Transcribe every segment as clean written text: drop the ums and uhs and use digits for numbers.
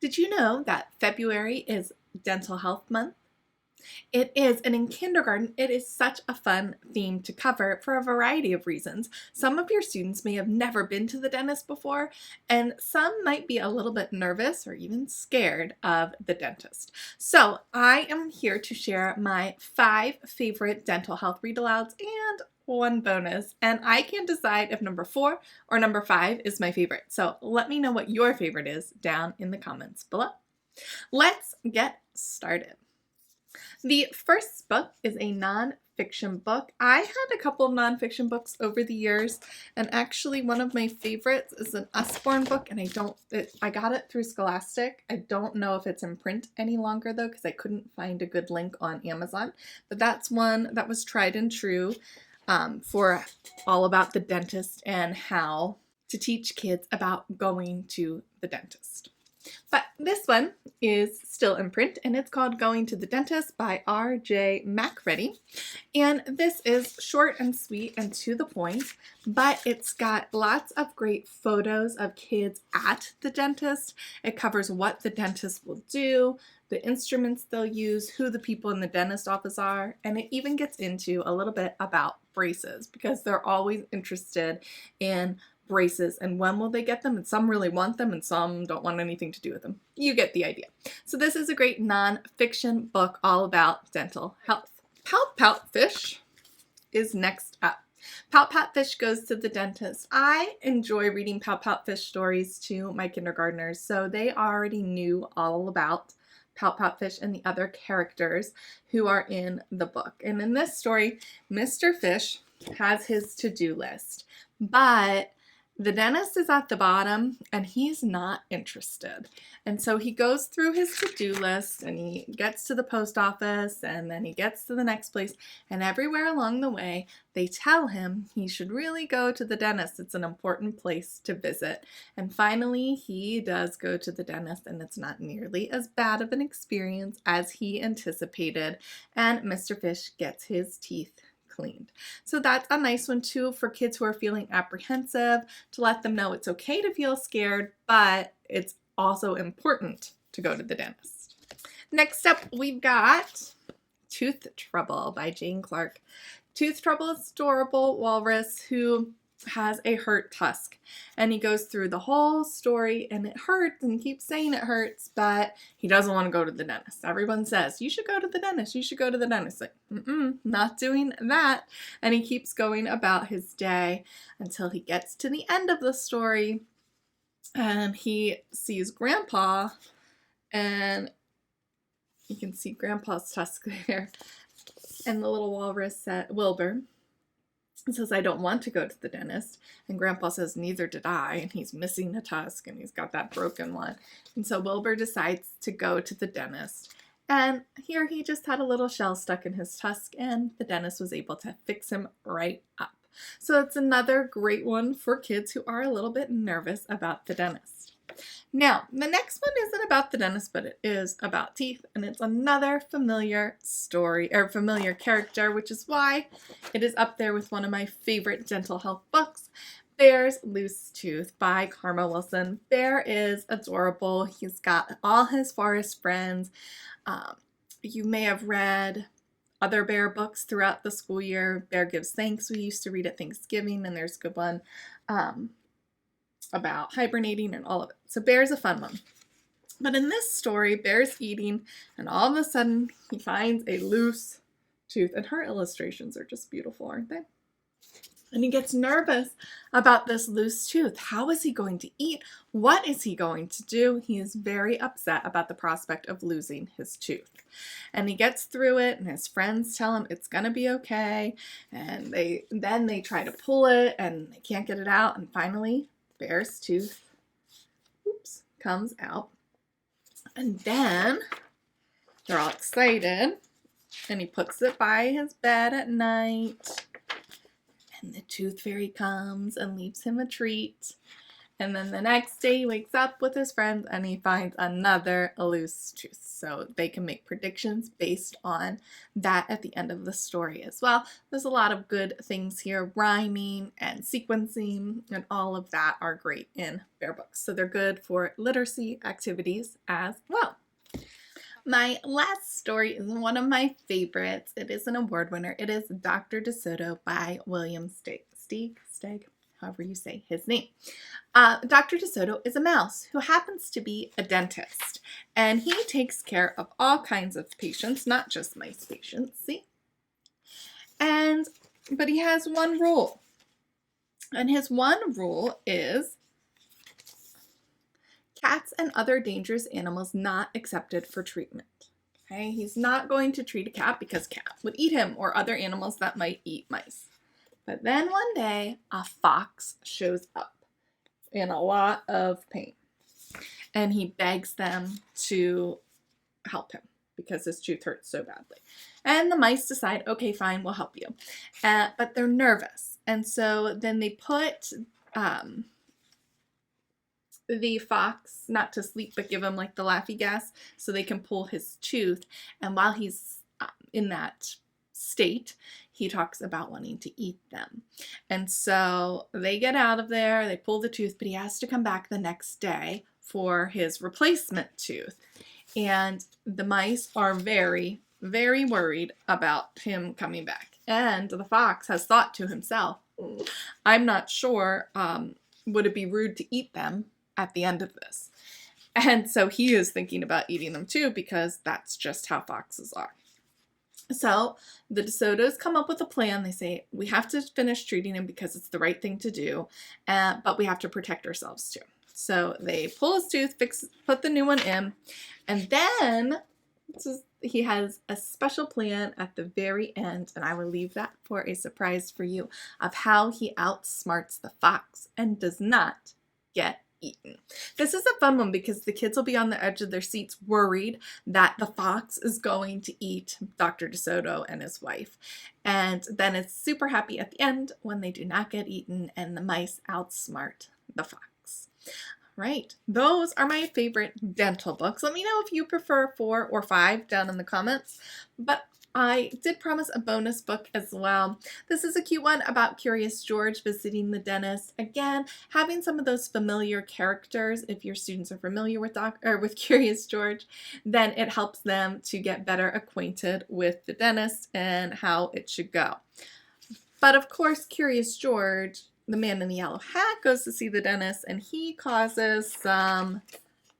Did you know that February is Dental Health Month? It is, and in kindergarten, it is such a fun theme to cover for a variety of reasons. Some of your students may have never been to the dentist before, and some might be a little bit nervous or even scared of the dentist. So I am here to share my 5 favorite dental health read-alouds and one bonus, and I can't decide if number 4 or number 5 is my favorite. So let me know what your favorite is down in the comments below. Let's get started. The first book is a nonfiction book. I had a couple of nonfiction books over the years, and actually one of my favorites is an Usborne book, and I got it through Scholastic. I don't know if it's in print any longer though, because I couldn't find a good link on Amazon, but that's one that was tried and true for all about the dentist and how to teach kids about going to the dentist. But this one is still in print, and it's called Going to the Dentist by R.J. McReady. And this is short and sweet and to the point, but it's got lots of great photos of kids at the dentist. It covers what the dentist will do, the instruments they'll use, who the people in the dentist office are, and it even gets into a little bit about braces because they're always interested in braces and when will they get them, and some really want them and some don't want anything to do with them. You get the idea. So this is a great non-fiction book all about dental health. Pout Pout Fish is next up. Pout Pout Fish goes to the dentist. I enjoy reading Pout Pout Fish stories to my kindergartners, so they already knew all about Pout Pout Fish and the other characters who are in the book. And in this story, Mr. Fish has his to-do list, but the dentist is at the bottom and he's not interested. And so he goes through his to-do list and he gets to the post office and then he gets to the next place, and everywhere along the way they tell him he should really go to the dentist. It's an important place to visit. And finally he does go to the dentist, and it's not nearly as bad of an experience as he anticipated, and Mr. Fish gets his teeth cleaned. So that's a nice one too for kids who are feeling apprehensive, to let them know it's okay to feel scared, but it's also important to go to the dentist. Next up, we've got Tooth Trouble by Jane Clark. Tooth Trouble is adorable walrus who has a hurt tusk, and he goes through the whole story and it hurts and he keeps saying it hurts, but he doesn't want to go to the dentist. Everyone says you should go to the dentist, you should go to the dentist. Like, not doing that. And he keeps going about his day until he gets to the end of the story and he sees Grandpa, and you can see Grandpa's tusk there, and the little walrus said, Wilbur says, I don't want to go to the dentist. And Grandpa says, neither did I. And he's missing a tusk and he's got that broken one. And so Wilbur decides to go to the dentist. And here he just had a little shell stuck in his tusk, and the dentist was able to fix him right up. So it's another great one for kids who are a little bit nervous about the dentist. Now, the next one isn't about the dentist, but it is about teeth, and it's another familiar story, or familiar character, which is why it is up there with one of my favorite dental health books, Bear's Loose Tooth by Karma Wilson. Bear is adorable. He's got all his forest friends. You may have read other bear books throughout the school year. Bear Gives Thanks, we used to read at Thanksgiving, and there's a good one about hibernating and all of it. So Bear's a fun one. But in this story, Bear's eating, and all of a sudden he finds a loose tooth, and her illustrations are just beautiful, aren't they? And he gets nervous about this loose tooth. How is he going to eat? What is he going to do? He is very upset about the prospect of losing his tooth. And he gets through it, and his friends tell him it's gonna be okay. And then they try to pull it, and they can't get it out. And finally, Bear's tooth, comes out. And then they're all excited, and he puts it by his bed at night. And the tooth fairy comes and leaves him a treat. And then the next day he wakes up with his friends and he finds another loose tooth. So they can make predictions based on that at the end of the story as well. There's a lot of good things here. Rhyming and sequencing and all of that are great in Bear books. So they're good for literacy activities as well. My last story is one of my favorites. It is an award winner. It is Dr. DeSoto by William Steig, however you say his name. Dr. DeSoto is a mouse who happens to be a dentist, and he takes care of all kinds of patients, not just mice patients, see? But he has one rule, and his one rule is cats and other dangerous animals not accepted for treatment. Okay, he's not going to treat a cat because cat would eat him or other animals that might eat mice. But then one day, a fox shows up in a lot of pain, and he begs them to help him because his tooth hurts so badly. And the mice decide, okay, fine, we'll help you. But they're nervous, and so then they put the fox not to sleep but give him like the laughy gas so they can pull his tooth. And while he's in that state, he talks about wanting to eat them. And so they get out of there, they pull the tooth, but he has to come back the next day for his replacement tooth. And the mice are very, very worried about him coming back. And the fox has thought to himself, I'm not sure, would it be rude to eat them at the end of this? And so he is thinking about eating them too, because that's just how foxes are. So the DeSotos come up with a plan. They say, we have to finish treating him because it's the right thing to do, but we have to protect ourselves too. So they pull his tooth, put the new one in, and then he has a special plan at the very end, and I will leave that for a surprise for you, of how he outsmarts the fox and does not get eaten. This is a fun one because the kids will be on the edge of their seats worried that the fox is going to eat Dr. DeSoto and his wife. And then it's super happy at the end when they do not get eaten and the mice outsmart the fox. Right, those are my favorite dental books. Let me know if you prefer 4 or 5 down in the comments. But I did promise a bonus book as well. This is a cute one about Curious George visiting the dentist. Again, having some of those familiar characters, if your students are familiar with Curious George, then it helps them to get better acquainted with the dentist and how it should go. But of course, Curious George, the man in the yellow hat, goes to see the dentist, and he causes some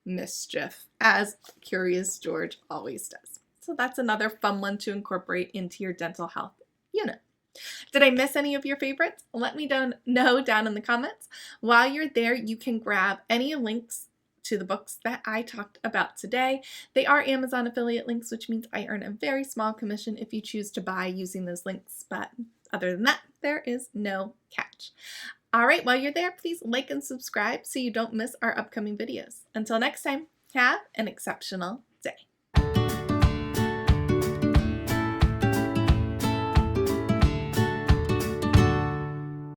mischief, as Curious George always does. So that's another fun one to incorporate into your dental health unit. Did I miss any of your favorites? Let me know down in the comments. While you're there, you can grab any links to the books that I talked about today. They are Amazon affiliate links, which means I earn a very small commission if you choose to buy using those links. But other than that, there is no catch. All right, while you're there, please like and subscribe so you don't miss our upcoming videos. Until next time, have an exceptional day.